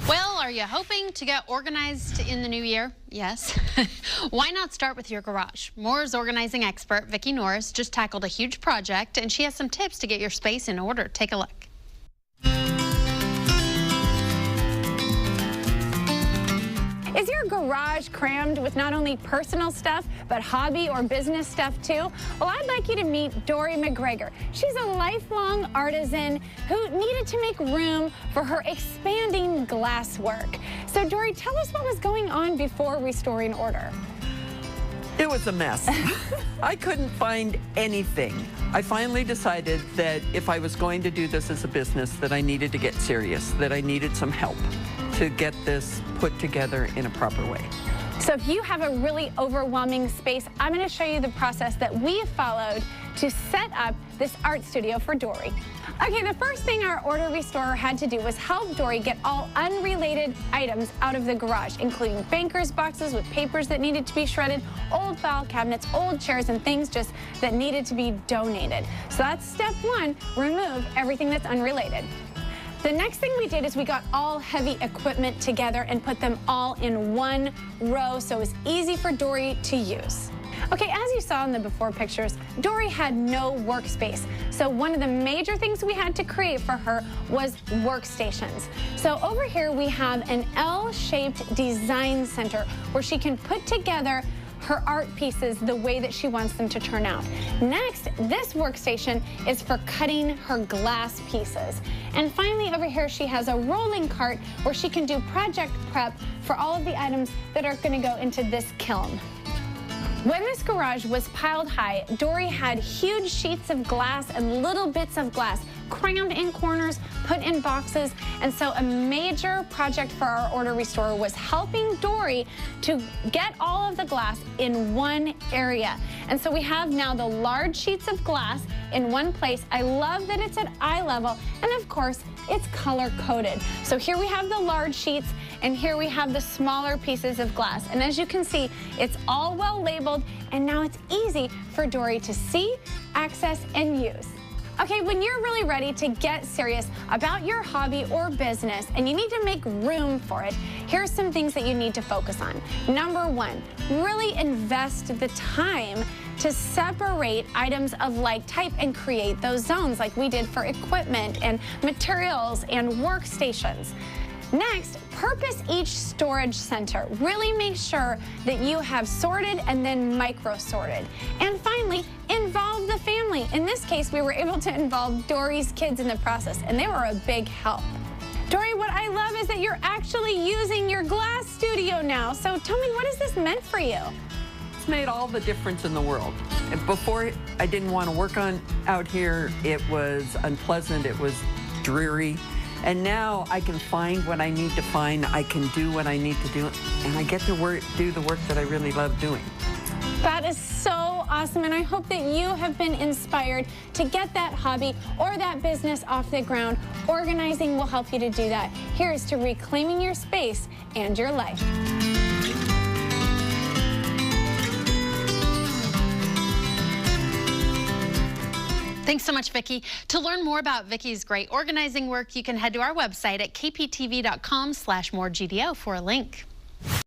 Well, are you hoping to get organized in the new year? Yes. Why not start with your garage? Moore's organizing expert, Vicki Norris, just tackled a huge project, and she has some tips to get your space in order. Take a look. Is your garage crammed with not only personal stuff, but hobby or business stuff too? Well, I'd like you to meet Dory McGregor. She's a lifelong artisan who needed to make room for her expanding glass work. So Dory, tell us what was going on before restoring order. It was a mess. I couldn't find anything. I finally decided that if I was going to do this as a business, that I needed to get serious, that I needed some help to get this put together in a proper way. So if you have a really overwhelming space, I'm going to show you the process that we followed to set up this art studio for Dory. Okay, the first thing our order restorer had to do was help Dory get all unrelated items out of the garage, including banker's boxes with papers that needed to be shredded, old file cabinets, old chairs, and things just that needed to be donated. So that's step one, remove everything that's unrelated. The next thing we did is we got all heavy equipment together and put them all in one row so it was easy for Dory to use. Okay, as you saw in the before pictures, Dory had no workspace. So one of the major things we had to create for her was workstations. So over here we have an L-shaped design center where she can put together her art pieces the way that she wants them to turn out. Next, this workstation is for cutting her glass pieces. And finally, over here, she has a rolling cart where she can do project prep for all of the items that are going to go into this kiln. When this garage was piled high, Dory had huge sheets of glass and little bits of glass crammed in corners, put in boxes, and so a major project for our order restorer was helping Dory to get all of the glass in one area. And so we have now the large sheets of glass in one place. I love that it's at eye level, and of course, it's color coded. So here we have the large sheets, and here we have the smaller pieces of glass. And as you can see, it's all well labeled, and now it's easy for Dory to see, access, and use. Okay, when you're really ready to get serious about your hobby or business and you need to make room for it, here's some things that you need to focus on. Number one, really invest the time to separate items of like type and create those zones like we did for equipment and materials and workstations. Next, purpose each storage center. Really make sure that you have sorted and then micro-sorted. And finally, involve the family. In this case, we were able to involve Dory's kids in the process, and they were a big help. Dory, what I love is that you're actually using your glass studio now. So tell me, what has this meant for you? It's made all the difference in the world. Before, I didn't want to work out here. It was unpleasant. It was dreary. And now I can find what I need to find, I can do what I need to do, and I get to do the work that I really love doing. That is so awesome, and I hope that you have been inspired to get that hobby or that business off the ground. Organizing will help you to do that. Here's to reclaiming your space and your life. Thanks so much, Vicki. To learn more about Vicki's great organizing work, you can head to our website at kptv.com/moregdo for a link.